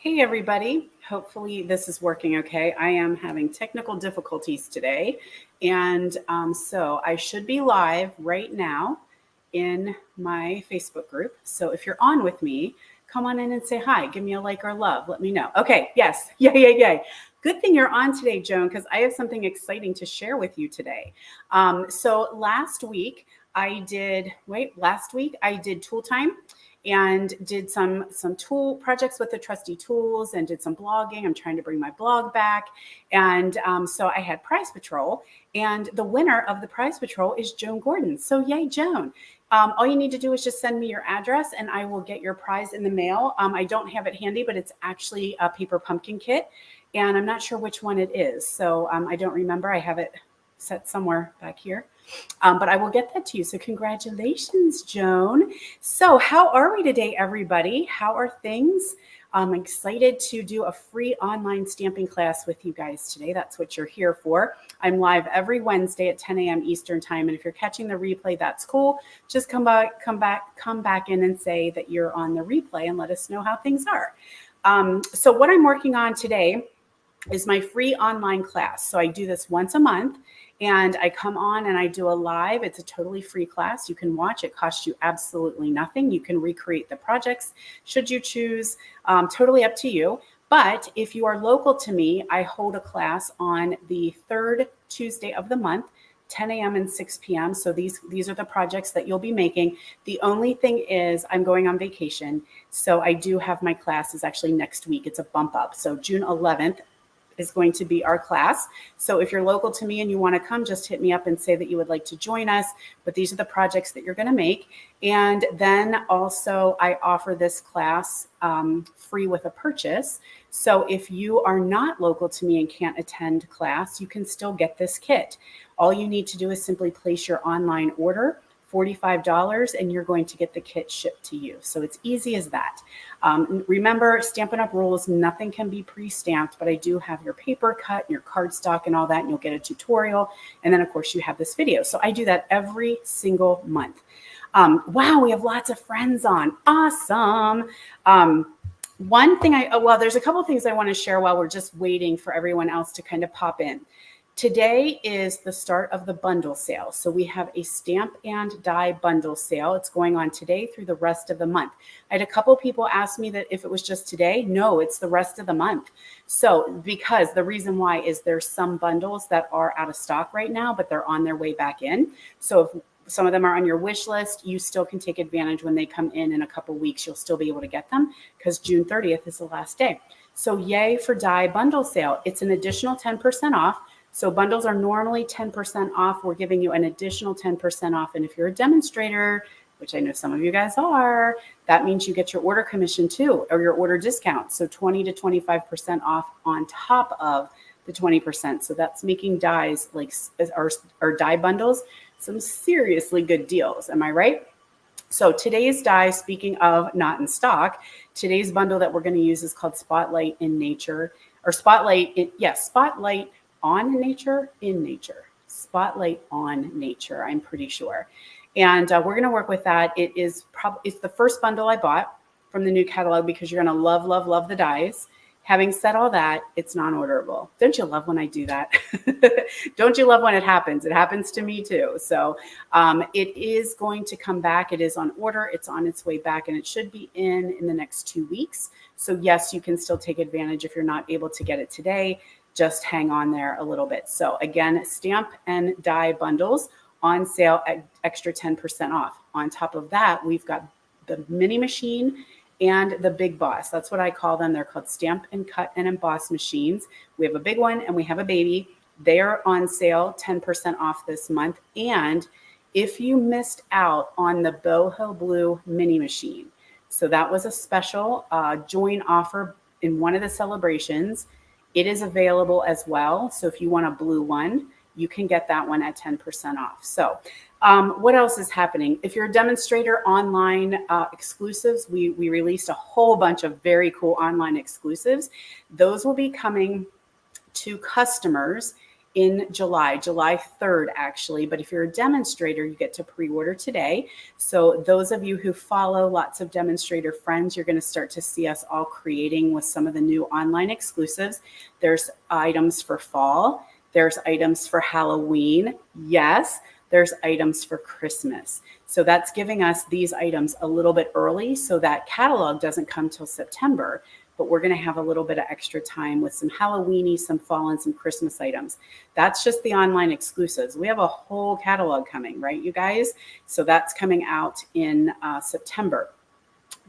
Hey, everybody. Hopefully, this is working okay. I am having technical difficulties today. And so I should be live right now in my Facebook group. So if you're on with me, come on in and say hi. Give me a like or love. Let me know. Okay. Yes. Yay. Good thing you're on today, Joan, because I have something exciting to share with you today. So last week I did tool time and did some tool projects with the Trusty Tools and did some blogging. I'm trying to bring my blog back. And so I had Prize Patrol, and the winner of the Prize Patrol is Joan Gordon. So yay, Joan. All you need to do is just send me your address and I will get your prize in the mail. I don't have it handy, but it's actually a paper pumpkin kit. And I'm not sure which one it is. So I don't remember. I have it set somewhere back here. But I will get that to you. So congratulations, Joan. So how are we today, everybody? How are things? I'm excited to do a free online stamping class with you guys today. That's what you're here for. I'm live every Wednesday at 10 a.m. Eastern time. And if you're catching the replay, that's cool. Just come back in and say that you're on the replay and let us know how things are. So what I'm working on today is my free online class. So I do this once a month. And I come on and I do a live. It's a totally free class. You can watch. It costs you absolutely nothing. You can recreate the projects should you choose. Totally up to you. But if you are local to me, I hold a class on the third Tuesday of the month, 10 a.m. and 6 p.m. So these are the projects that you'll be making. The only thing is I'm going on vacation. So I do have my class is actually next week. It's a bump up. So June 11th. Is going to be our class. So if you're local to me and you want to come, just hit me up and say that you would like to join us. But these are the projects that you're going to make. And then also I offer this class free with a purchase. So if you are not local to me and can't attend class, you can still get this kit. All you need to do is simply place your online order, $45, and you're going to get the kit shipped to you. So it's easy as that. Remember, Stampin' Up! Rules, nothing can be pre-stamped, but I do have your paper cut, your cardstock and all that, and you'll get a tutorial. And then, of course, you have this video. So I do that every single month. Wow, we have lots of friends on. Awesome. There's a couple of things I want to share while we're just waiting for everyone else to kind of pop in. Today is the start of the bundle sale. So we have a stamp and die bundle sale. It's going on today through the rest of the month. I had a couple of people ask me that if it was just today. No, it's the rest of the month. So because the reason why is there's some bundles that are out of stock right now, but they're on their way back in. So if some of them are on your wish list, you still can take advantage when they come in a couple of weeks. You'll still be able to get them because June 30th is the last day. So yay for die bundle sale. It's an additional 10% off. So bundles are normally 10% off. We're giving you an additional 10% off. And if you're a demonstrator, which I know some of you guys are, that means you get your order commission too, or your order discount. So 20 to 25% off on top of the 20%. So that's making dies like our die bundles some seriously good deals. Am I right? So today's die, speaking of not in stock, today's bundle that we're going to use is called Spotlight in Nature, or Spotlight on Nature in Nature. Spotlight on Nature, I'm pretty sure. And we're going to work with that. It's the first bundle I bought from the new catalog because you're going to love the dies. Having said all that, it's non-orderable. Don't you love when I do that? Don't you love when it happens? It happens to me too. So it is going to come back. It is on order. It's on its way back, and it should be in the next 2 weeks. So yes, you can still take advantage if you're not able to get it today. Just hang on there a little bit. So again, stamp and die bundles on sale at extra 10% off. On top of that, we've got the mini machine and the big boss. That's what I call them. They're called stamp and cut and emboss machines. We have a big one and we have a baby. They are on sale 10% off this month. And if you missed out on the Boho Blue mini machine, so that was a special join offer in one of the celebrations. It is available as well. So if you want a blue one, you can get that one at 10% off. So what else is happening? If you're a demonstrator, online exclusives, we released a whole bunch of very cool online exclusives. Those will be coming to customers in July 3rd, actually. But if you're a demonstrator, you get to pre-order today. So those of you who follow lots of demonstrator friends, you're going to start to see us all creating with some of the new online exclusives. There's items for fall. There's items for Halloween. Yes, there's items for Christmas. So that's giving us these items a little bit early so that catalog doesn't come till September. But we're going to have a little bit of extra time with some Halloweeny, some fall, and some Christmas items. That's just the online exclusives. We have a whole catalog coming, right, you guys? So that's coming out in September.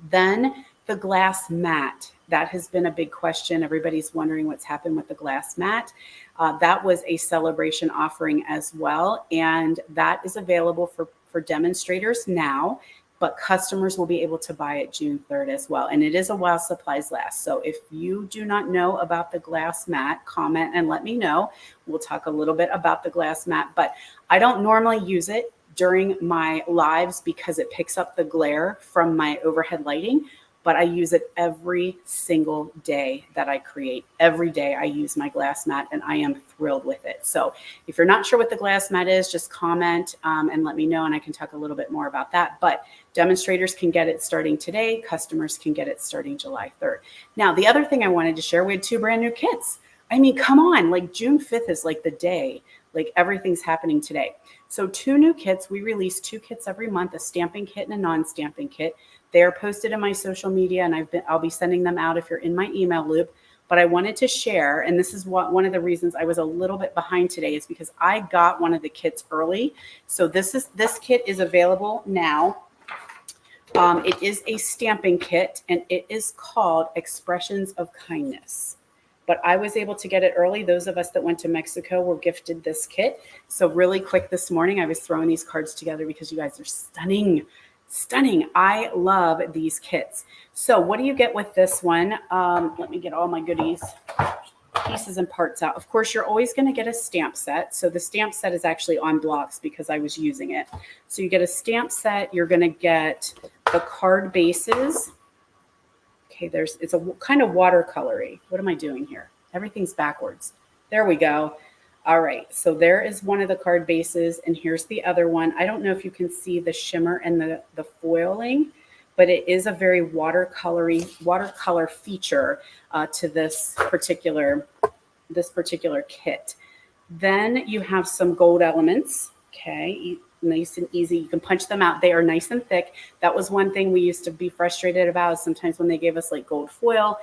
Then the glass mat. That has been a big question. Everybody's wondering what's happened with the glass mat. That was a celebration offering as well. And that is available for demonstrators now. But customers will be able to buy it June 3rd as well. And it is a while supplies last. So if you do not know about the glass mat, comment and let me know. We'll talk a little bit about the glass mat, but I don't normally use it during my lives because it picks up the glare from my overhead lighting. But I use it every single day that I create. Every day I use my glass mat and I am thrilled with it. So if you're not sure what the glass mat is, just comment and let me know and I can talk a little bit more about that. But demonstrators can get it starting today. Customers can get it starting July 3rd. Now, the other thing I wanted to share, we had 2 brand new kits. I mean, come on, like June 5th is like the day, like everything's happening today. So 2 new kits, we release 2 kits every month, a stamping kit and a non-stamping kit. They are posted in my social media and I'll be sending them out if you're in my email loop. But I wanted to share, and this is one of the reasons I was a little bit behind today is because I got one of the kits early. So this kit is available now. It is a stamping kit and it is called Expressions of Kindness. But I was able to get it early. Those of us that went to Mexico were gifted this kit. So really quick this morning, I was throwing these cards together because you guys are stunning. Stunning. I love these kits. So what do you get with this one? Let me get all my goodies, pieces and parts out. Of course, you're always going to get a stamp set. So the stamp set is actually on blocks because I was using it. So you get a stamp set. You're going to get the card bases. Okay, it's a kind of watercolory. What am I doing here? Everything's backwards. There we go. All right, so there is one of the card bases, and here's the other one. I don't know if you can see the shimmer and the foiling, but it is a very watercolor feature to this particular kit. Then you have some gold elements. Okay, nice and easy. You can punch them out. They are nice and thick. That was one thing we used to be frustrated about. Sometimes when they gave us like gold foil,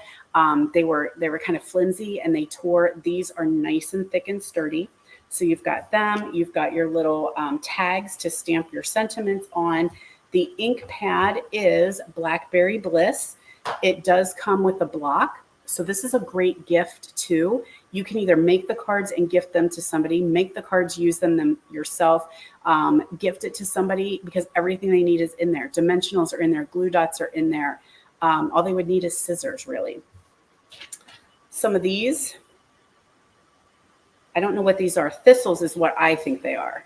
they were kind of flimsy and they tore. These are nice and thick and sturdy. So you've got them. You've got your little tags to stamp your sentiments on. The ink pad is Blackberry Bliss. It does come with a block. So this is a great gift too. You can either make the cards and gift them to somebody, make the cards, use them yourself, gift it to somebody because everything they need is in there. Dimensionals are in there, glue dots are in there. All they would need is scissors, really. Some of these, I don't know what these are. Thistles is what I think they are.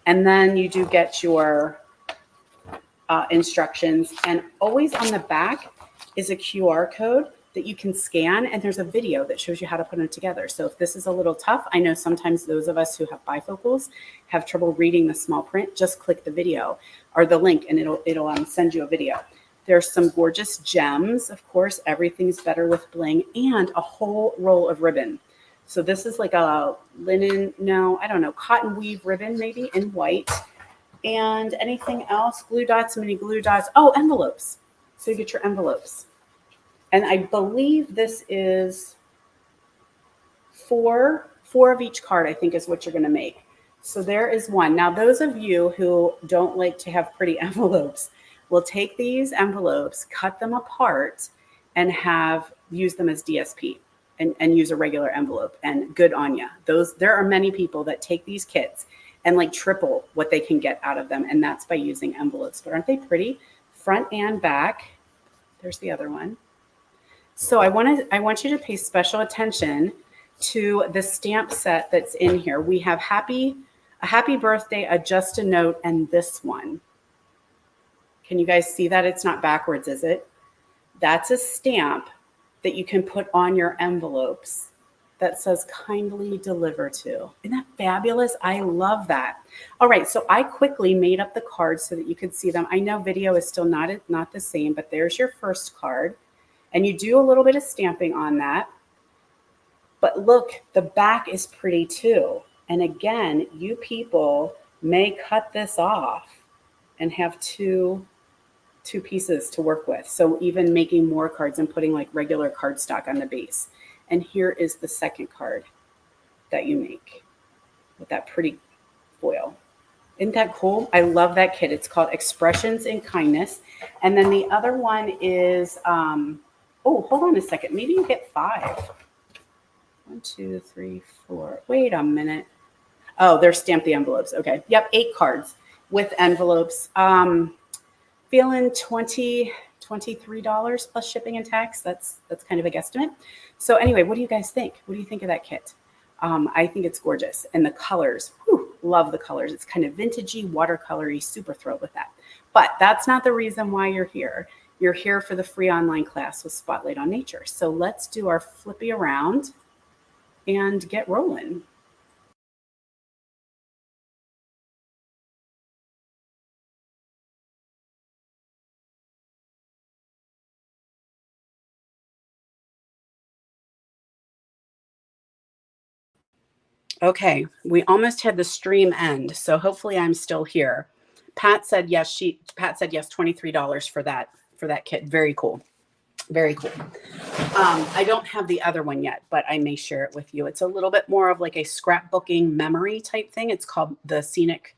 And then you do get your instructions, and always on the back is a QR code that you can scan, and there's a video that shows you how to put them together. So if this is a little tough, I know sometimes those of us who have bifocals have trouble reading the small print, just click the video or the link and it'll send you a video. There's some gorgeous gems. Of course, everything's better with bling, and a whole roll of ribbon. So this is like a linen, no, I don't know, cotton weave ribbon maybe in white. And anything else? Glue dots, mini glue dots. Oh, envelopes. So you get your envelopes. And I believe this is four of each card, I think is what you're going to make. So there is one. Now, those of you who don't like to have pretty envelopes will take these envelopes, cut them apart, and use them as DSP and use a regular envelope. And good on ya. There are many people that take these kits and like triple what they can get out of them. And that's by using envelopes. But aren't they pretty? Front and back. There's the other one. So I want you to pay special attention to the stamp set that's in here. We have a happy birthday, a just a note, and this one. Can you guys see that? It's not backwards, is it? That's a stamp that you can put on your envelopes. that says kindly deliver to. Isn't that fabulous? I love that. All right, so I quickly made up the cards so that you could see them. I know video is still not the same, but there's your first card. And you do a little bit of stamping on that. But look, the back is pretty too. And again, you people may cut this off and have two pieces to work with. So even making more cards and putting like regular cardstock on the base. And here is the second card that you make with that pretty foil. Isn't that cool? I love that kit. It's called Expressions in Kindness. And then the other one is, oh, hold on a second. Maybe you get 5. 1, 2, 3, 4. Wait a minute. Oh, they're stamped the envelopes. Okay. Yep. 8 cards with envelopes. Feeling $23 plus shipping and tax. That's kind of a guesstimate. So anyway, what do you guys think? What do you think of that kit? I think it's gorgeous. And the colors, love the colors. It's kind of vintagey, watercolory, super thrilled with that. But that's not the reason why you're here. You're here for the free online class with Spotlight on Nature. So let's do our flippy around and get rolling. Okay, we almost had the stream end, so hopefully I'm still here. Pat said yes. Pat said yes. $23 for that kit. Very cool. Very cool. I don't have the other one yet, but I may share it with you. It's a little bit more of like a scrapbooking memory type thing. It's called the Scenic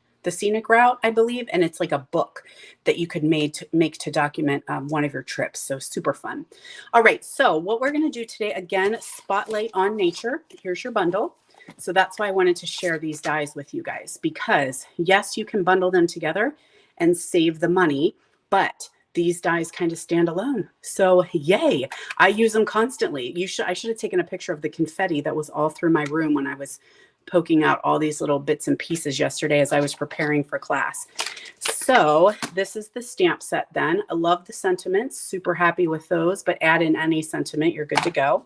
Route, I believe, and it's like a book that you could make to document one of your trips. So super fun. All right, so what we're going to do today, again, Spotlight on Nature. Here's your bundle. So that's why I wanted to share these dies with you guys, because yes, you can bundle them together and save the money, but these dies kind of stand alone. So yay, I use them constantly. I should have taken a picture of the confetti that was all through my room when I was poking out all these little bits and pieces yesterday as I was preparing for class. So this is the stamp set then. I love the sentiments, super happy with those, but add in any sentiment, you're good to go.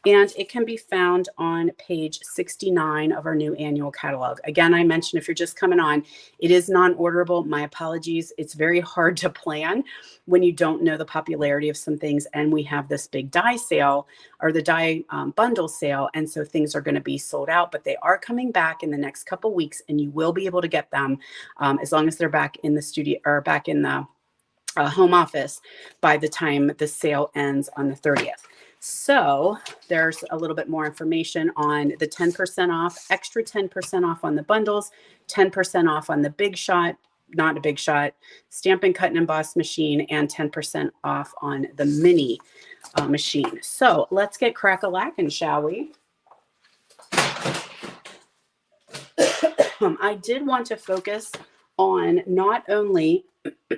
And it can be found on page 69 of our new annual catalog. Again, I mentioned if you're just coming on, it is non-orderable. My apologies. It's very hard to plan when you don't know the popularity of some things. And we have this big die sale or the die bundle sale. And so things are going to be sold out, but they are coming back in the next couple weeks and you will be able to get them as long as they're back in the studio or back in the home office by the time the sale ends on the 30th. So there's a little bit more information on the 10% off, extra 10% off on the bundles, 10% off on the Big Shot, not a Big Shot, Stampin' Cut and Emboss machine, and 10% off on the mini machine. So let's get crack-a-lackin', shall we? I did want to focus on not only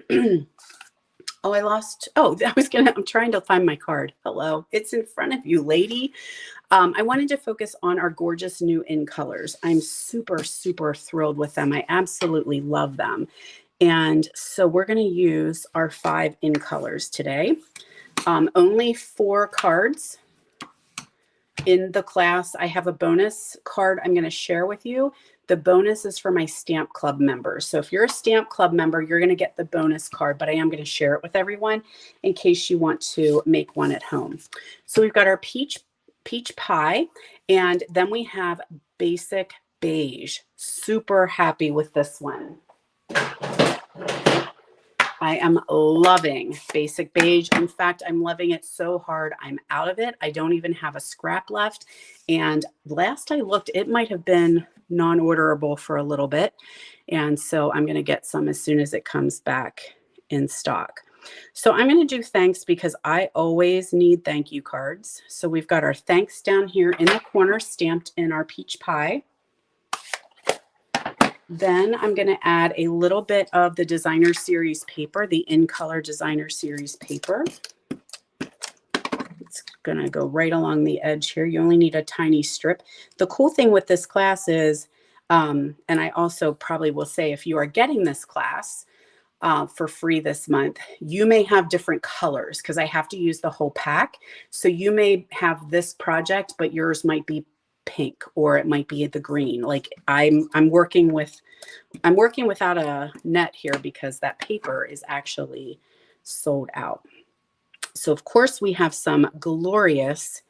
I'm trying to find my card. Hello, it's in front of you, lady. I wanted to focus on our gorgeous new in colors. I'm super, super thrilled with them. I absolutely love them. And so we're going to use our 5 in colors today. Only 4 cards in the class. I have a bonus card I'm going to share with you. The bonus is for my Stamp Club members. So if you're a Stamp Club member, you're going to get the bonus card, but I am going to share it with everyone in case you want to make one at home. So we've got our peach pie, and then we have basic beige. Super happy with this one. I am loving basic beige. In fact, I'm loving it so hard, I'm out of it. I don't even have a scrap left. And last I looked, it might have been non-orderable for a little bit. And so I'm going to get some as soon as it comes back in stock. So I'm going to do thanks because I always need thank you cards. So we've got our thanks down here in the corner stamped in our peach pie. Then I'm going to add a little bit of the Designer Series paper, the In Color Designer Series paper. It's going to go right along the edge here. You only need a tiny strip. The cool thing with this class is, and I also probably will say if you are getting this class for free this month, you may have different colors because I have to use the whole pack. So you may have this project, but yours might be pink, or it might be the green. Like I'm working without a net here because that paper is actually sold out. So of course we have some glorious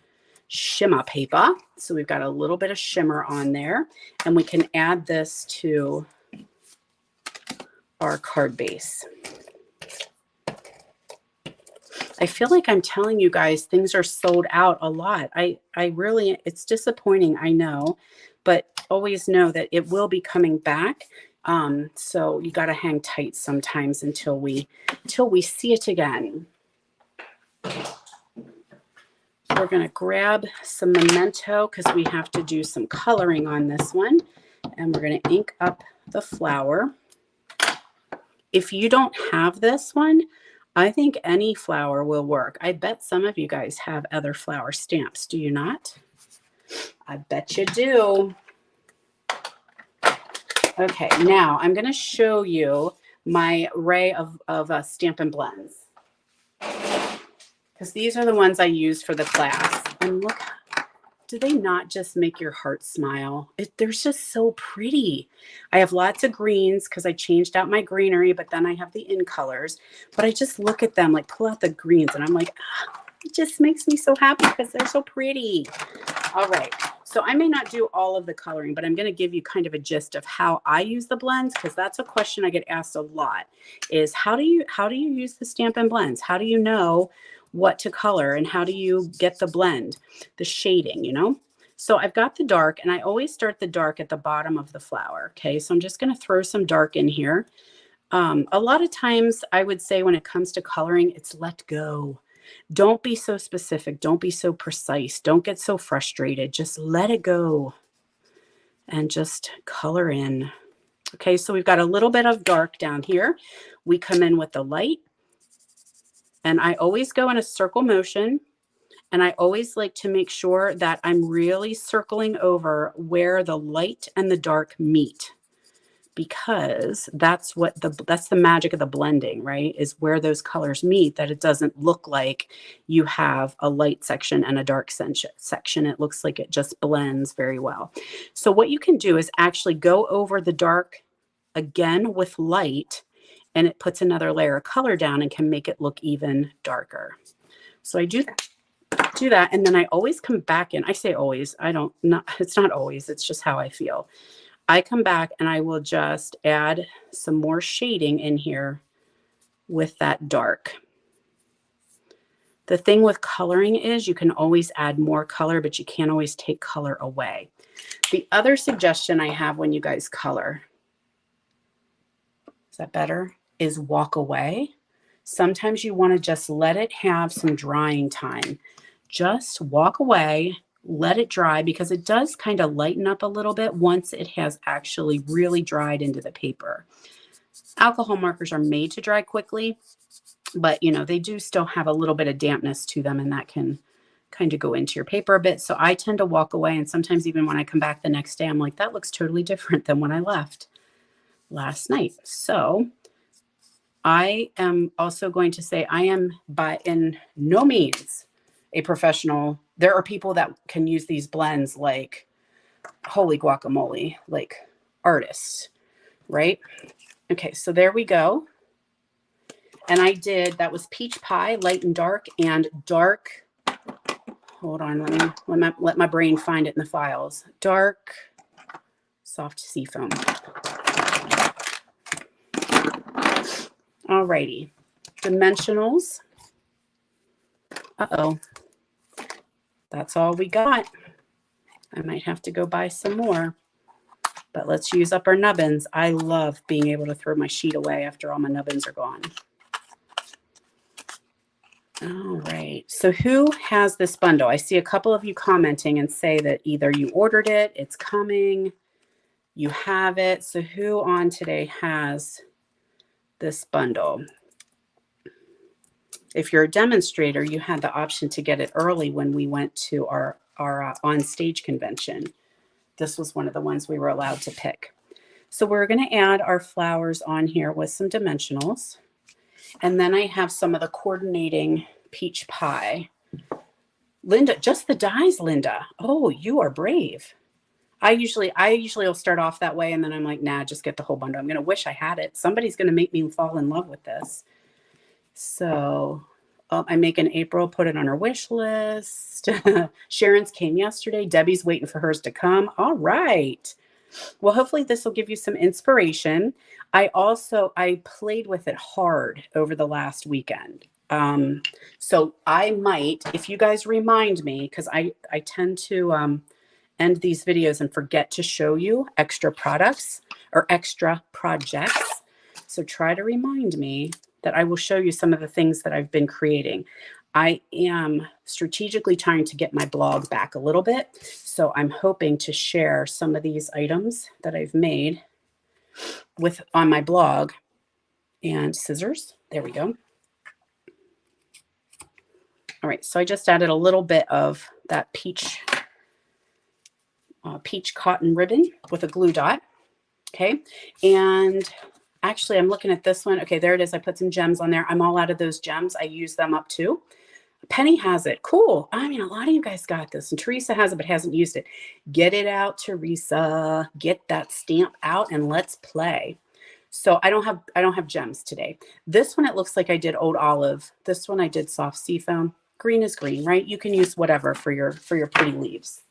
shimmer paper. So we've got a little bit of shimmer on there, and we can add this to our card base. I feel like I'm telling you guys things are sold out a lot. I really, it's disappointing, I know, but always know that it will be coming back. So you got to hang tight sometimes until we see it again. We're going to grab some Memento because we have to do some coloring on this one, and we're going to ink up the flower. If you don't have this one, I think any flower will work. I bet some of you guys have other flower stamps. Do you not? I bet you do. Okay, now I'm going to show you my array of Stampin' Blends, because these are the ones I use for the class. And look, do they not just make your heart smile? They're just so pretty. I have lots of greens because I changed out my greenery, but then I have the in colors. But I just look at them, like pull out the greens, and I'm like, it just makes me so happy because they're so pretty. All right. So I may not do all of the coloring, but I'm going to give you kind of a gist of how I use the blends, because that's a question I get asked a lot, is how do you use the Stampin' Blends? How do you know what to color, and how do you get the blend, the shading, you know? So I've got the dark, and I always start the dark at the bottom of the flower. Okay, so I'm just going to throw some dark in here. A lot of times I would say when it comes to coloring, it's let go. Don't be so specific. Don't be so precise. Don't get so frustrated. Just let it go and just color in. Okay, so we've got a little bit of dark down here. We come in with the light. And I always go in a circle motion, and I always like to make sure that I'm really circling over where the light and the dark meet, because that's the magic of the blending, right? Is where those colors meet, that it doesn't look like you have a light section and a dark section. It looks like it just blends very well. So what you can do is actually go over the dark again with light, and it puts another layer of color down and can make it look even darker. So I do that. And then I always come back in. I say always, it's not always, it's just how I feel. I come back and I will just add some more shading in here with that dark. The thing with coloring is you can always add more color, but you can't always take color away. The other suggestion I have when you guys color, is that better? Is walk away. Sometimes you want to just let it have some drying time. Just walk away, let it dry, because it does kind of lighten up a little bit once it has actually really dried into the paper. Alcohol markers are made to dry quickly, but you know, they do still have a little bit of dampness to them, and that can kind of go into your paper a bit. So I tend to walk away, and sometimes even when I come back the next day, I'm like, that looks totally different than when I left last night. So I am also going to say I am by in no means a professional. There are people that can use these blends like holy guacamole, like artists, right? Okay, so there we go. And that was peach pie, light and dark, and dark. Hold on, let my brain find it in the files. Dark, soft sea foam. Alrighty, dimensionals. Uh-oh, that's all we got. I might have to go buy some more, but let's use up our nubbins. I love being able to throw my sheet away after all my nubbins are gone. All right, so who has this bundle? I see a couple of you commenting and say that either you ordered it, it's coming, you have it. So who on today has this bundle? If you're a demonstrator, you had the option to get it early when we went to our on-stage convention. This was one of the ones we were allowed to pick. So we're going to add our flowers on here with some dimensionals. And then I have some of the coordinating peach pie Linda, just the dies, Linda. Oh, you are brave. I usually will start off that way, and then I'm like, nah, just get the whole bundle. I'm gonna wish I had it. Somebody's gonna make me fall in love with this. So I make an April, put it on her wish list. Sharon's came yesterday. Debbie's waiting for hers to come. All right. Well, hopefully this will give you some inspiration. I played with it hard over the last weekend. So I might, if you guys remind me, because I tend to end these videos and forget to show you extra products or extra projects. So try to remind me that I will show you some of the things that I've been creating. I am strategically trying to get my blog back a little bit. So I'm hoping to share some of these items that I've made on my blog. And scissors. There we go. All right. So I just added a little bit of that peach cotton ribbon with a glue dot. Okay. And actually, I'm looking at this one. Okay, there it is. I put some gems on there. I'm all out of those gems. I use them up too. Penny has it. Cool. I mean, a lot of you guys got this, and Teresa has it, but hasn't used it. Get it out, Teresa. Get that stamp out and let's play. So I don't have gems today. This one, it looks like I did Old Olive. This one I did Soft Seafoam. Green is green, right? You can use whatever for your pretty leaves.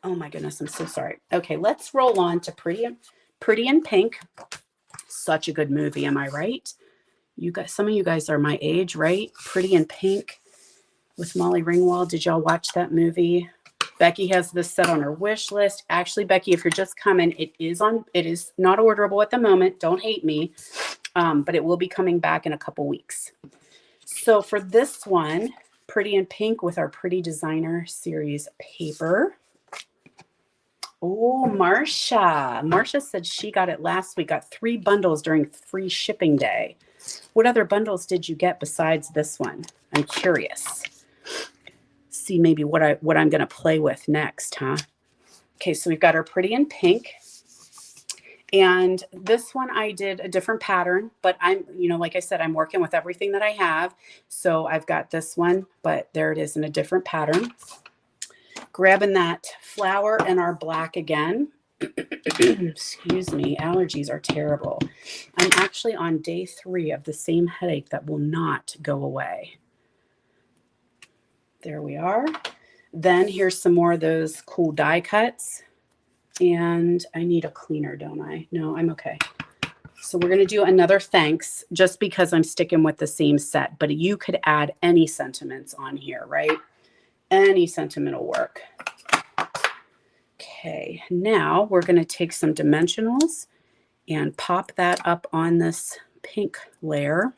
Oh my goodness, I'm so sorry. Okay, let's roll on to Pretty in Pink. Such a good movie, am I right? You guys, some of you guys are my age, right? Pretty in Pink with Molly Ringwald. Did y'all watch that movie? Becky has this set on her wish list. Actually, Becky, if you're just coming, it is not orderable at the moment. Don't hate me. But it will be coming back in a couple weeks. So for this one, Pretty in Pink with our Pretty Designer Series paper. Oh, Marcia said she got it last week. Got 3 bundles during free shipping day. What other bundles did you get besides this one? I'm curious. See maybe what I'm going to play with next, huh? Okay, so we've got our Pretty in Pink. And this one I did a different pattern, but like I said, I'm working with everything that I have. So I've got this one, but there it is in a different pattern. Grabbing that flower and our black again. Excuse me, allergies are terrible. I'm actually on day 3 of the same headache that will not go away. There we are. Then here's some more of those cool die cuts. And I need a cleaner, don't I? No, I'm okay. So we're going to do another thanks just because I'm sticking with the same set. But you could add any sentiments on here, right? Any sentimental work. Okay, now we're going to take some dimensionals and pop that up on this pink layer.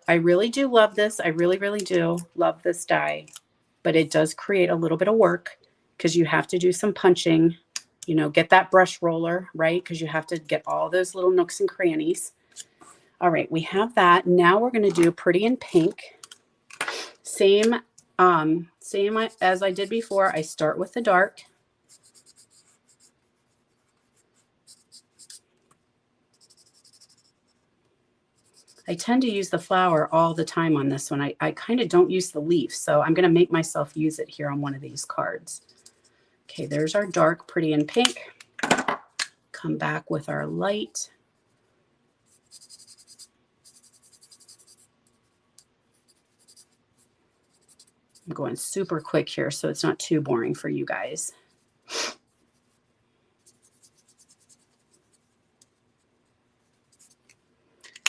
I really do love this. I really, really do love this die, but it does create a little bit of work because you have to do some punching, get that brush roller, right? Because you have to get all those little nooks and crannies. All right, we have that. Now we're going to do Pretty in Pink. Same as I did before. I start with the dark. I tend to use the flower all the time on this one. I kind of don't use the leaf, so I'm going to make myself use it here on one of these cards. Okay, there's our dark Pretty in Pink. Come back with our light. I'm going super quick here so it's not too boring for you guys.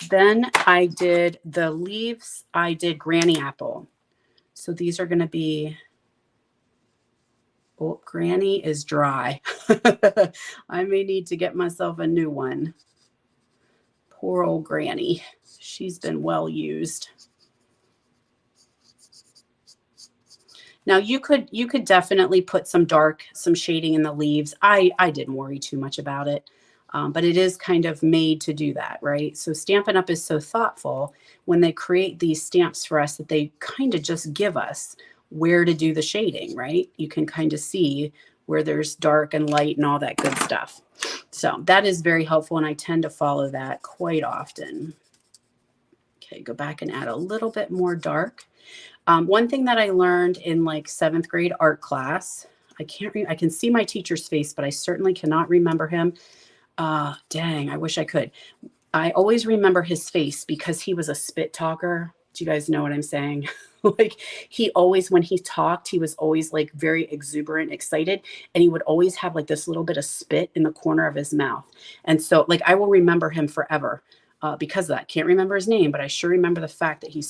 Then I did the leaves. I did Granny Apple. So these are going to be, oh, Granny is dry. I may need to get myself a new one. Poor old Granny. She's been well used. Now you could definitely put some shading in the leaves. I didn't worry too much about it. But it is kind of made to do that, right? So Stampin' Up! Is so thoughtful when they create these stamps for us that they kind of just give us where to do the shading, right? You can kind of see where there's dark and light and all that good stuff. So that is very helpful, and I tend to follow that quite often. Okay, go back and add a little bit more dark. One thing that I learned in like 7th grade art class, I can see my teacher's face, but I certainly cannot remember him. Dang, I wish I could. I always remember his face because he was a spit talker. Do you guys know what I'm saying? Like he always, when he talked, he was always like very exuberant, excited. And he would always have like this little bit of spit in the corner of his mouth. And so like, I will remember him forever because of that. Can't remember his name, but I sure remember the fact that he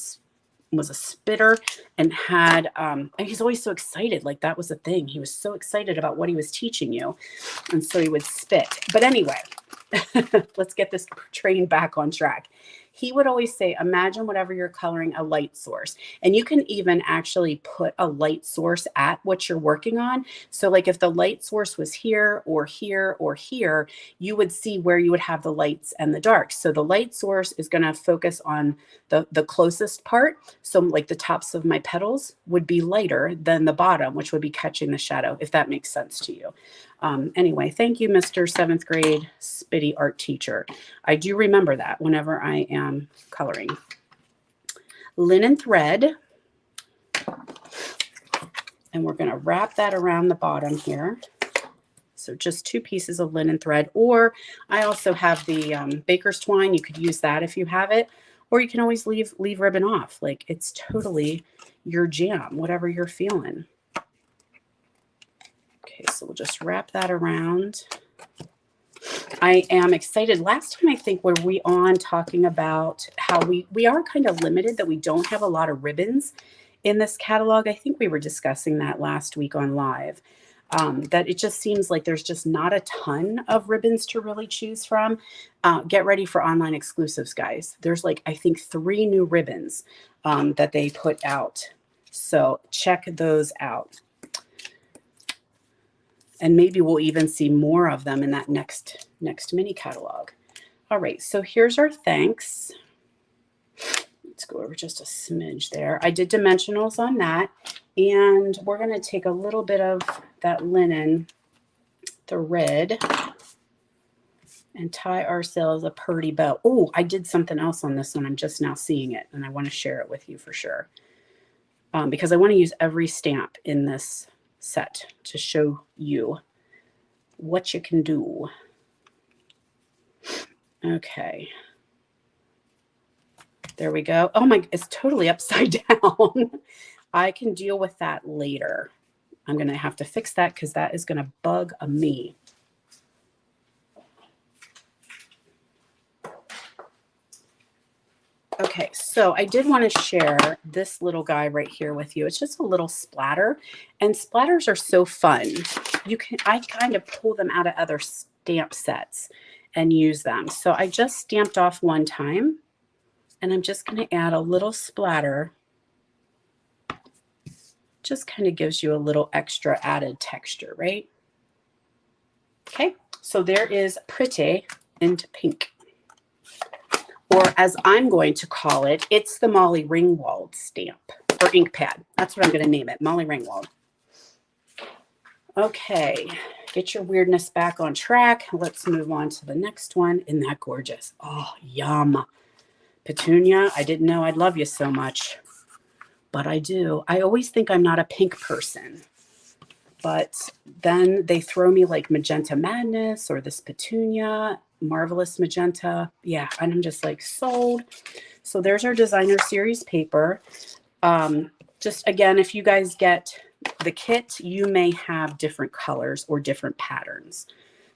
was a spitter and had, and he's always so excited. Like that was the thing. He was so excited about what he was teaching you. And so he would spit. But anyway, let's get this train back on track. He would always say, imagine whatever you're coloring a light source. And you can even actually put a light source at what you're working on. So like if the light source was here or here or here, you would see where you would have the lights and the darks. So the light source is going to focus on the closest part. So like the tops of my petals would be lighter than the bottom, which would be catching the shadow, if that makes sense to you. Anyway, thank you, Mr. 7th grade spitty art teacher. I do remember that whenever I am coloring. Linen thread. And we're going to wrap that around the bottom here. So just 2 pieces of linen thread, or I also have the baker's twine. You could use that if you have it, or you can always leave ribbon off. Like it's totally your jam, whatever you're feeling. Okay, so we'll just wrap that around. I am excited. Last time I think were we on talking about how we are kind of limited, that we don't have a lot of ribbons in this catalog. I think we were discussing that last week on live, that it just seems like there's just not a ton of ribbons to really choose from. Get ready for online exclusives, guys. There's like, I think 3 new ribbons that they put out. So check those out. And maybe we'll even see more of them in that next mini catalog. All right, so here's our thanks. Let's go over just a smidge there. I did dimensionals on that. And we're going to take a little bit of that linen thread and tie ourselves a purdy bow. Oh, I did something else on this one. I'm just now seeing it, and I want to share it with you for sure. Because I want to use every stamp in this set to show you what you can do. Okay. There we go. Oh my, it's totally upside down. I can deal with that later. I'm going to have to fix that because that is going to bug me. Okay, so I did want to share this little guy right here with you. It's just a little splatter, and splatters are so fun. I kind of pull them out of other stamp sets and use them. So I just stamped off one time, and I'm just going to add a little splatter. Just kind of gives you a little extra added texture, right? Okay, so there is Pretty and Pink. Or as I'm going to call it, it's the Molly Ringwald stamp or ink pad. That's what I'm going to name it, Molly Ringwald. Okay, get your weirdness back on track. Let's move on to the next one. Isn't that gorgeous? Oh, yum. Petunia, I didn't know I'd love you so much, but I do. I always think I'm not a pink person, but then they throw me like Magenta Madness or this Petunia, Marvelous Magenta. Yeah, and I'm just like sold. So there's our designer series paper. Just again, if you guys get the kit, you may have different colors or different patterns.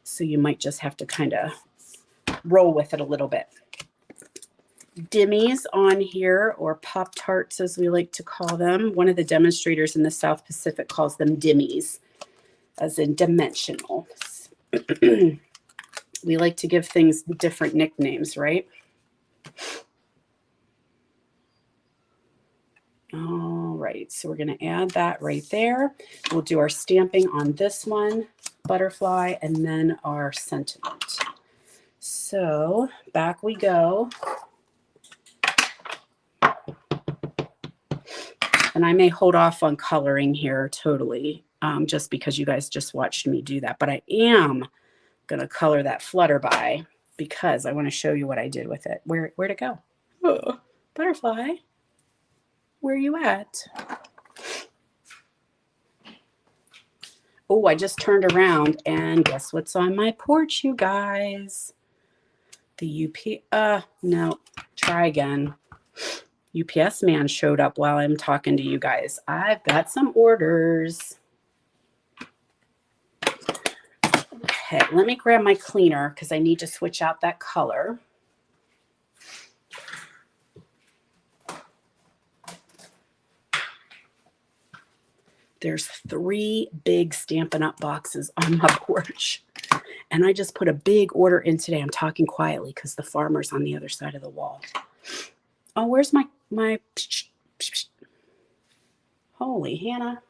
So you might just have to kind of roll with it a little bit. Dimmies on here, or Pop-Tarts as we like to call them. One of the demonstrators in the South Pacific calls them dimmies, as in dimensional. We like to give things different nicknames, right? All right, so we're going to add that right there. We'll do our stamping on this one, butterfly, and then our sentiment. So back we go. And I may hold off on coloring here totally, just because you guys just watched me do that. But I am going to color that Flutterby because I want to show you what I did with it. Where'd it go? Oh, butterfly, where are you at? Oh, I just turned around and guess what's on my porch, you guys? The no, try again. UPS man showed up while I'm talking to you guys. I've got some orders. Okay, let me grab my cleaner because I need to switch out that color. There's 3 big Stampin' Up! Boxes on my porch. And I just put a big order in today. I'm talking quietly because the farmer's on the other side of the wall. Oh, where's my holy Hannah.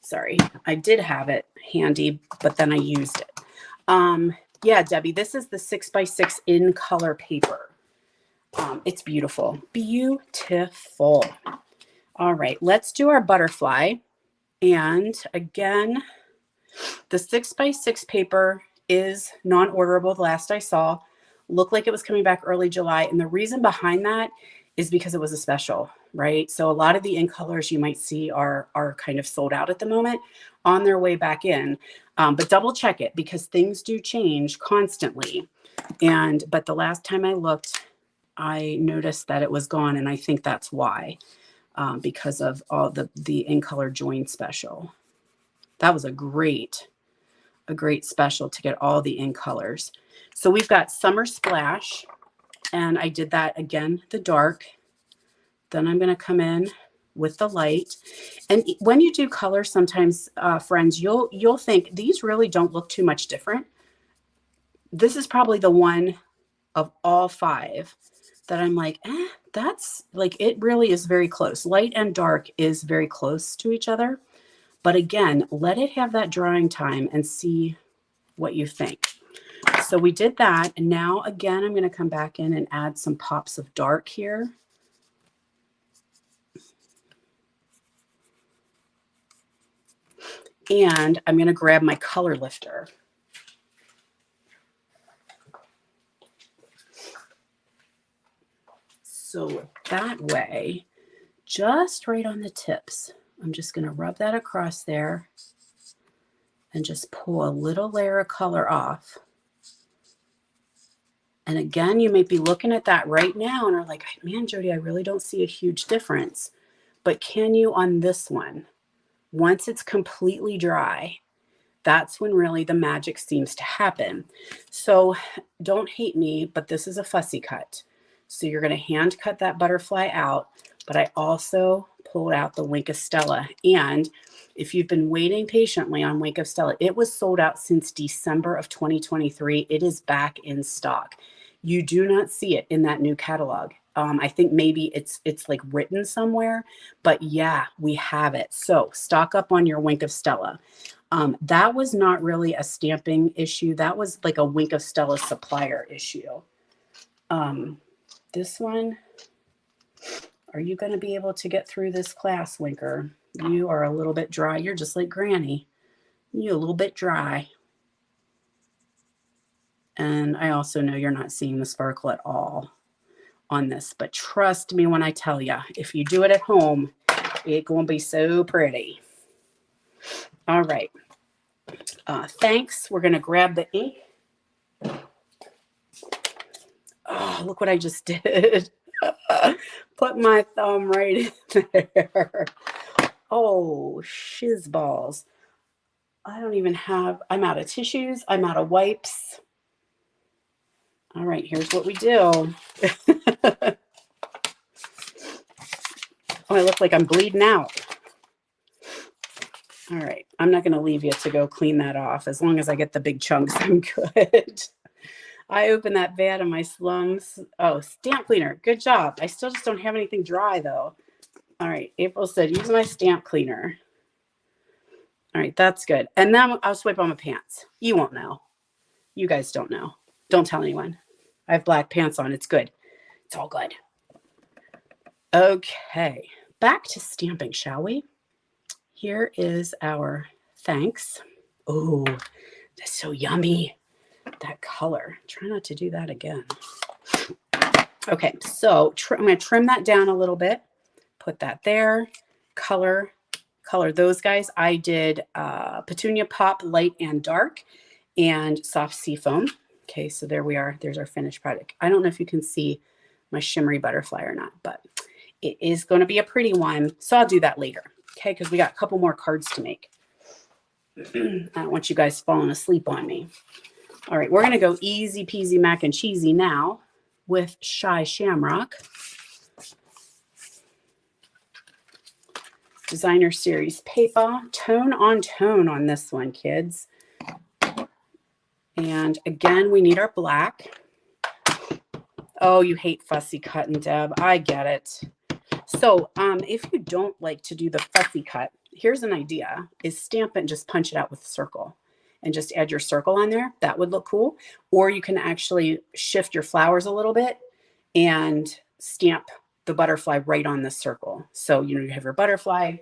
Sorry, I did have it handy, but then I used it. Yeah, Debbie, this is the 6x6 in color paper. It's beautiful. Beautiful. All right, let's do our butterfly. And again, the 6x6 paper is non-orderable. The last I saw looked like it was coming back early July. And the reason behind that is because it was a special, right? So a lot of the in colors you might see are kind of sold out at the moment, on their way back in. But double check it because things do change constantly. But the last time I looked, I noticed that it was gone. And I think that's why, because of all the in color join special. That was a great special to get all the in colors. So we've got Summer Splash, and I did that again, the dark. Then I'm going to come in with the light. And when you do color, sometimes friends, you'll think these really don't look too much different. This is probably the one of all 5 that I'm like, that's like, it really is very close. Light and dark is very close to each other. But again, let it have that drying time and see what you think. So we did that. And now again, I'm going to come back in and add some pops of dark here. And I'm going to grab my color lifter. So that way, just right on the tips, I'm just going to rub that across there and just pull a little layer of color off. And again, you may be looking at that right now and are like, man, Jody, I really don't see a huge difference. But can you on this one? Once it's completely dry, that's when really the magic seems to happen. So don't hate me, but this is a fussy cut. So you're going to hand cut that butterfly out, but I also pulled out the Wink of Stella. And if you've been waiting patiently on Wink of Stella, it was sold out since December of 2023. It is back in stock. You do not see it in that new catalog. I think maybe it's like written somewhere, but yeah, we have it. So stock up on your Wink of Stella. That was not really a stamping issue. That was like a Wink of Stella supplier issue. This one, are you going to be able to get through this class, Winker? You are a little bit dry. You're just like Granny. You're a little bit dry. And I also know you're not seeing the sparkle at all on this, but trust me when I tell you, if you do it at home, it's going to be so pretty. All right. Thanks. We're going to grab the ink. Oh, look what I just did. Put my thumb right in there. Oh, shiz balls. I don't even have, I'm out of tissues. I'm out of wipes. All right, here's what we do. Oh, I look like I'm bleeding out. All right, I'm not going to leave you to go clean that off. As long as I get the big chunks, I'm good. I opened that vat of my slums. Oh, stamp cleaner. Good job. I still just don't have anything dry, though. All right, April said, use my stamp cleaner. All right, that's good. And then I'll swipe on my pants. You won't know. You guys don't know. Don't tell anyone. I have black pants on. It's good. It's all good. Okay, back to stamping, shall we? here is our thanks. Oh, that's so yummy. That color. Try not to do that again. Okay, so I'm going to trim that down a little bit. Put that there. Color those guys. I did Petunia Pop Light and Dark and Soft Seafoam. Okay, so there we are. There's our finished product. I don't know if you can see my shimmery butterfly or not, but it is going to be a pretty one. So I'll do that later. Okay, because we got a couple more cards to make. I don't want you guys falling asleep on me. All right, we're going to go easy peasy mac and cheesy now with Shy Shamrock. Designer Series paper, tone on this one, kids. And again, we need our black. Oh, you hate fussy cutting, Deb. I get it. So if you don't like to do the fussy cut, here's an idea, is stamp it and just punch it out with a circle and just add your circle on there. That would look cool. Or you can actually shift your flowers a little bit and stamp the butterfly right on the circle. So, you have your butterfly.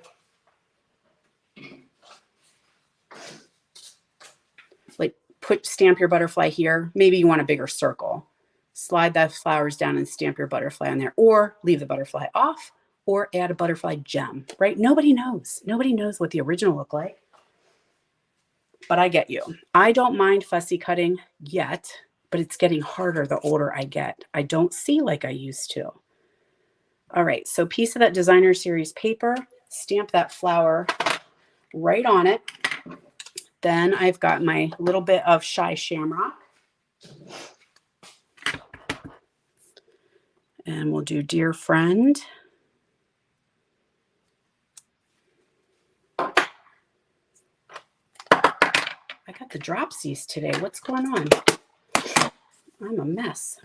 Like stamp your butterfly here. Maybe you want a bigger circle. Slide the flowers down and stamp your butterfly on there, or leave the butterfly off, or add a butterfly gem, right? Nobody knows. Nobody knows what the original looked like. But I get you. I don't mind fussy cutting yet, but it's getting harder the older I get. I don't see like I used to. All right, so piece of that Designer Series paper, stamp that flower right on it. Then I've got my little bit of Shy Shamrock. And we'll do Dear Friend. I got the dropsies today. What's going on? I'm a mess.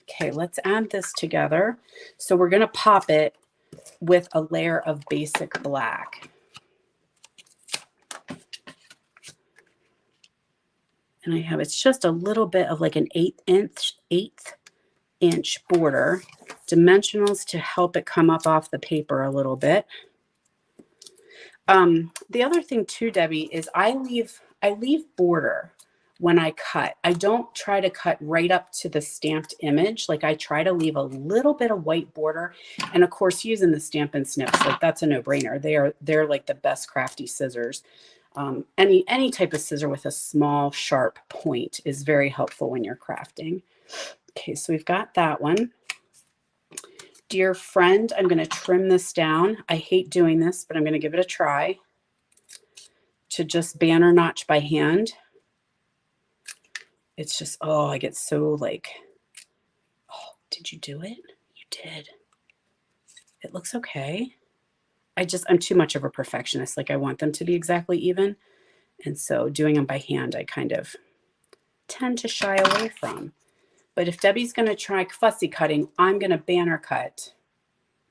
Okay, let's add this together. So we're going to pop it with a layer of basic black. And I have, it's just a little bit of like an eighth inch border, dimensionals to help it come up off the paper a little bit. The other thing too, Debbie, is I leave border when I cut. I don't try to cut right up to the stamped image. Like I try to leave a little bit of white border. And of course, using the Stampin' Snips, like that's a no-brainer. They're like the best crafty scissors. Any type of scissor with a small sharp point is very helpful when you're crafting. Okay, so we've got that one. Dear Friend, I'm going to trim this down. I hate doing this, but I'm going to give it a try to just banner notch by hand. It's just, oh, I get so like, oh, did you do it? You did. It looks okay. I'm too much of a perfectionist. Like I want them to be exactly even. And so doing them by hand, I kind of tend to shy away from. But if Debbie's going to try fussy cutting, I'm going to banner cut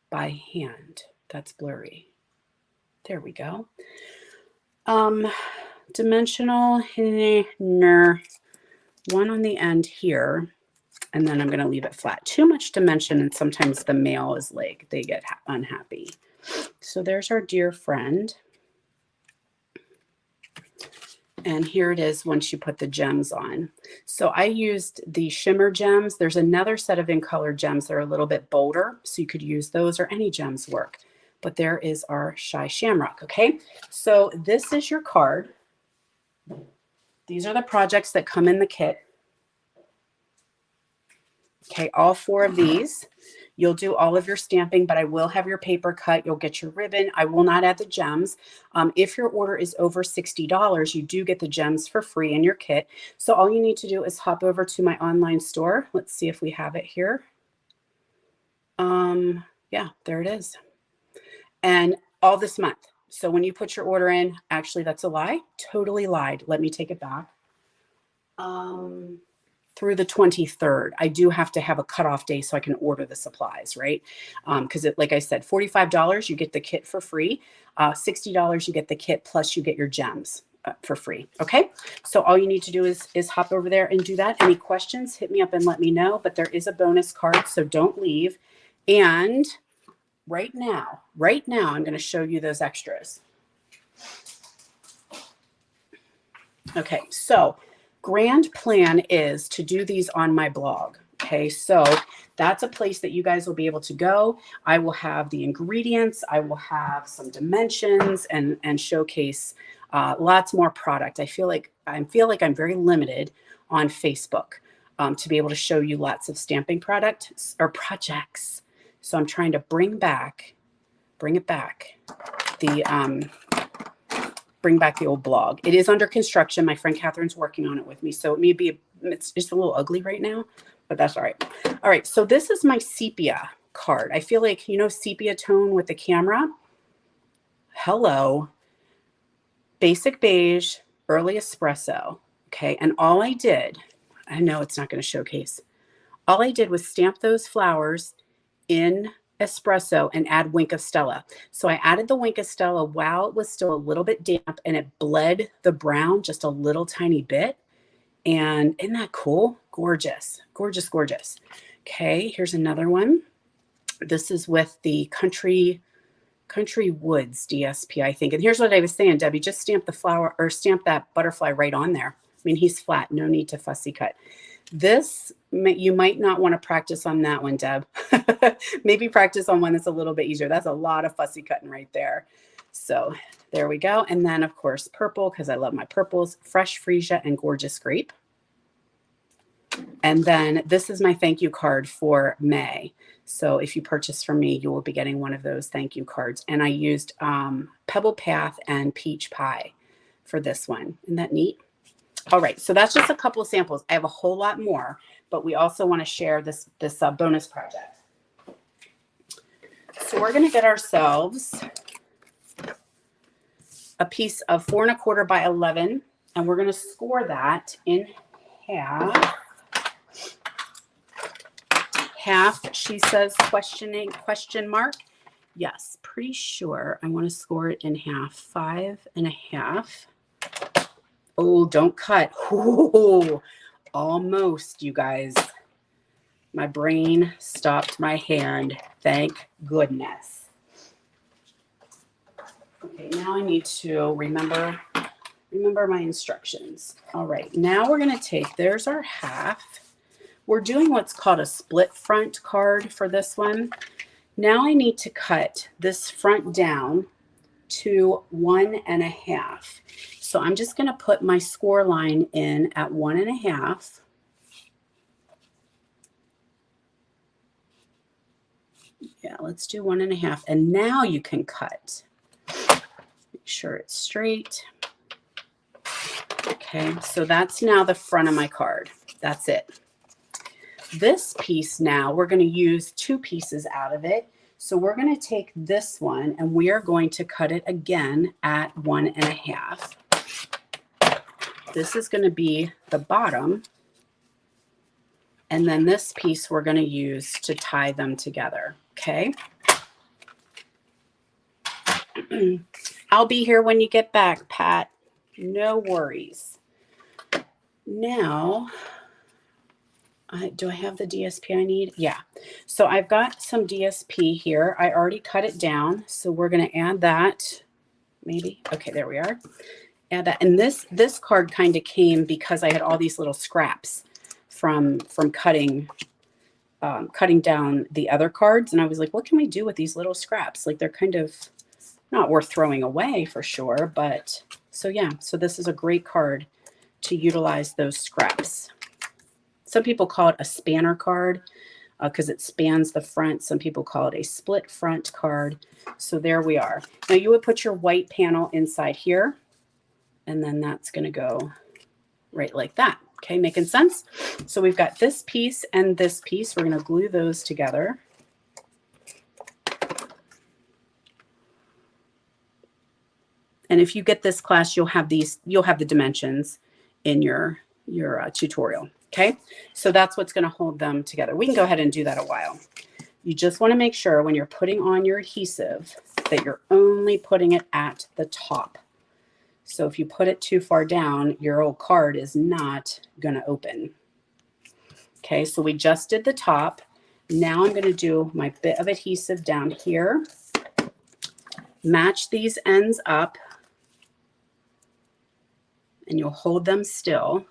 by hand. That's blurry. There we go. Dimensional, one on the end here. And then I'm going to leave it flat. Too much dimension, and sometimes the male is like, they get unhappy. So there's our Dear Friend. And here it is once you put the gems on. So I used the shimmer gems. There's another set of in color gems that are a little bit bolder. So you could use those, or any gems work. But there is our Shy Shamrock. Okay, so this is your card. These are the projects that come in the kit. Okay, all 4 of these. You'll do all of your stamping, but I will have your paper cut. You'll get your ribbon. I will not add the gems. If your order is over $60, you do get the gems for free in your kit. So all you need to do is hop over to my online store. Let's see if we have it here. Yeah, there it is. And all this month. So when you put your order in, actually, that's a lie. Totally lied. Let me take it back. Through the 23rd, I do have to have a cutoff day so I can order the supplies, right? Because like I said, $45, you get the kit for free. $60, you get the kit, plus you get your gems for free. Okay, so all you need to do is hop over there and do that. Any questions, hit me up and let me know. But there is a bonus card, so don't leave. And right now, I'm going to show you those extras. Okay, so grand plan is to do these on my blog. Okay, so that's a place that you guys will be able to go. I will have the ingredients, I will have some dimensions and showcase lots more product. I feel like I'm very limited on Facebook to be able to show you lots of stamping product or projects. So I'm trying to bring it back, bring back the old blog. It is under construction. My friend Catherine's working on it with me. So it may be, it's just a little ugly right now, but that's all right. All right. So this is my sepia card. I feel like, you know, sepia tone with the camera. Hello. Basic beige, early espresso. Okay. And all I did, I know it's not going to showcase. All I did was stamp those flowers in espresso and add Wink of Stella. So I added the Wink of Stella while it was still a little bit damp, and it bled the brown just a little tiny bit. And isn't that cool? Gorgeous, gorgeous, gorgeous. Okay, here's another one. This is with the Country Woods DSP, I think. And here's what I was saying, Debbie, just stamp the flower or stamp that butterfly right on there. I mean, he's flat, no need to fussy cut. This, you might not want to practice on that one, Deb. Maybe practice on one that's a little bit easier. That's a lot of fussy cutting right there. So there we go. And then, of course, purple, because I love my purples, Fresh Freesia and Gorgeous Grape. And then this is my thank you card for May. So if you purchase from me, you will be getting one of those thank you cards. And I used Pebble Path and Peach Pie for this one. Isn't that neat? All right, so that's just a couple of samples. I have a whole lot more, but we also want to share this bonus project. So we're going to get ourselves a piece of 4 1/4 by 11, and we're going to score that in half. Half, she says, question mark. Yes, pretty sure I want to score it in half. 5 1/2. Oh, don't cut. Ooh, almost, you guys. My brain stopped my hand. Thank goodness. Okay, now I need to remember my instructions. All right, now we're going to take, there's our half. We're doing what's called a split front card for this one. Now I need to cut this front down to 1 1/2. So I'm just going to put my score line in at 1 1/2. Yeah, let's do 1 1/2. And now you can cut. Make sure it's straight. Okay, so that's now the front of my card. That's it. This piece now, we're going to use 2 pieces out of it. So we're going to take this one and we are going to cut it again at 1 1/2. This is going to be the bottom. And then this piece we're going to use to tie them together. Okay. I'll be here when you get back, Pat. No worries. Now, do I have the DSP I need? Yeah. So I've got some DSP here. I already cut it down. So we're going to add that. Maybe. Okay, there we are. Add that. And this card kind of came because I had all these little scraps from cutting down the other cards. And I was like, what can we do with these little scraps? Like, they're kind of not worth throwing away for sure. But so yeah, so this is a great card to utilize those scraps. Some people call it a spanner card because it spans the front. Some people call it a split front card. So there we are. Now you would put your white panel inside here, and then that's going to go right like that. Okay, making sense? So we've got this piece and this piece. We're going to glue those together. And if you get this class, you'll have the dimensions in your tutorial. Okay, so that's what's going to hold them together. We can go ahead and do that a while. You just want to make sure when you're putting on your adhesive that you're only putting it at the top. So if you put it too far down, your old card is not going to open. Okay, so we just did the top. Now I'm going to do my bit of adhesive down here. Match these ends up. and you'll hold them still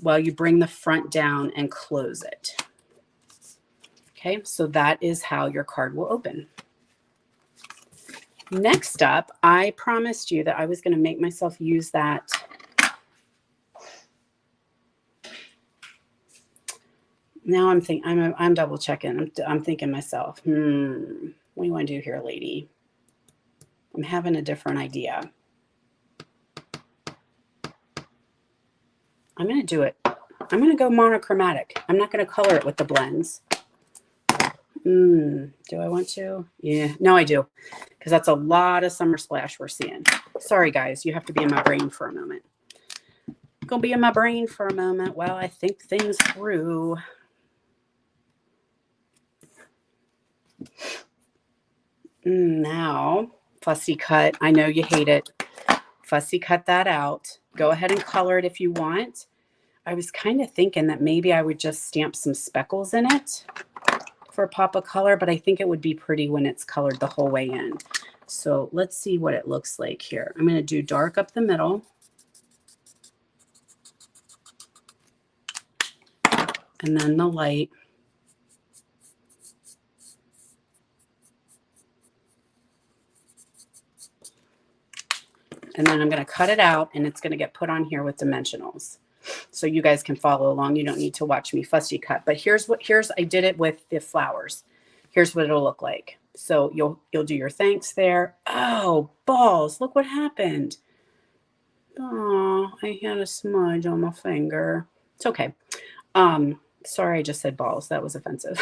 while you bring the front down and close it. Okay, so that is how your card will open. Next up, I promised you that I was going to make myself use that now I'm double checking. I'm thinking myself, what do you want to do here, lady? I'm having a different idea. I'm going to do it. I'm going to go monochromatic. I'm not going to color it with the blends. Do I want to? Yeah, no, I do. Because that's a lot of summer splash we're seeing. Sorry, guys. You have to be in my brain for a moment. Gonna be in my brain for a moment while I think things through. Now, fussy cut. I know you hate it. Fussy cut that out. Go ahead and color it if you want. I was kind of thinking that maybe I would just stamp some speckles in it for a pop of color, but I think it would be pretty when it's colored the whole way in. So let's see what it looks like here. I'm going to do dark up the middle. And then the light. And then I'm going to cut it out and it's going to get put on here with dimensionals. So you guys can follow along. You don't need to watch me fussy cut. But I did it with the flowers. Here's what it'll look like. So you'll do your thanks there. Oh, balls. Look what happened. Oh, I had a smudge on my finger. It's okay. Sorry, I just said balls. That was offensive.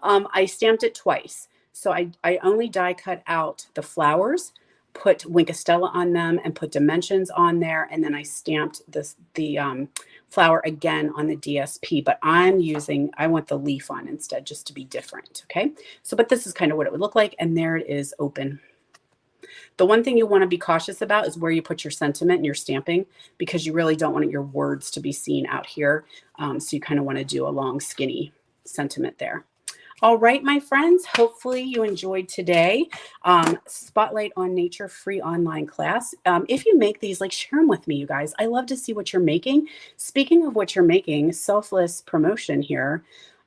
I stamped it twice. So I only die cut out the flowers, put Wink of Stella on them and put dimensions on there. And then I stamped the flower again on the DSP, but I want the leaf on instead just to be different. Okay. So, but this is kind of what it would look like. And there it is open. The one thing you want to be cautious about is where you put your sentiment and your stamping, because you really don't want your words to be seen out here. So you kind of want to do a long, skinny sentiment there. All right, my friends, hopefully you enjoyed today. Spotlight on Nature free online class. If you make these, share them with me, you guys. I love to see what you're making. Speaking of what you're making, selfless promotion here.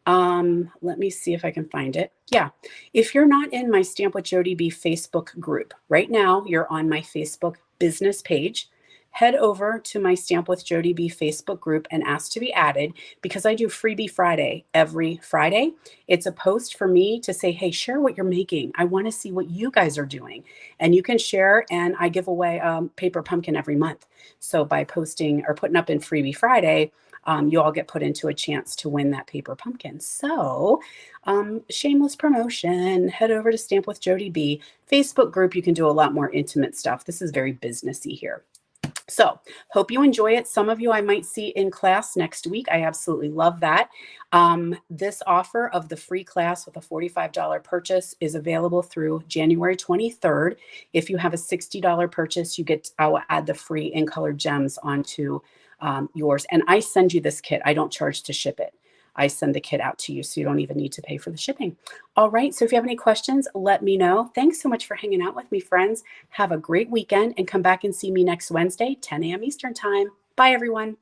Let me see if I can find it. Yeah. If you're not in my Stamp with Jody B Facebook group right now, you're on my Facebook business page. Head over to my Stamp with Jody B Facebook group and ask to be added, because I do Freebie Friday every Friday. It's a post for me to say, hey, share what you're making. I want to see what you guys are doing. And you can share, and I give away a paper pumpkin every month. So by posting or putting up in Freebie Friday, you all get put into a chance to win that paper pumpkin. So shameless promotion, head over to Stamp with Jody B Facebook group. You can do a lot more intimate stuff. This is very businessy here. So hope you enjoy it. Some of you I might see in class next week. I absolutely love that. This offer of the free class with a $45 purchase is available through January 23rd. If you have a $60 purchase, I will add the free in color gems onto yours. And I send you this kit. I don't charge to ship it. I send the kit out to you, so you don't even need to pay for the shipping. All right. So if you have any questions, let me know. Thanks so much for hanging out with me, friends. Have a great weekend and come back and see me next Wednesday, 10 a.m. Eastern time. Bye, everyone.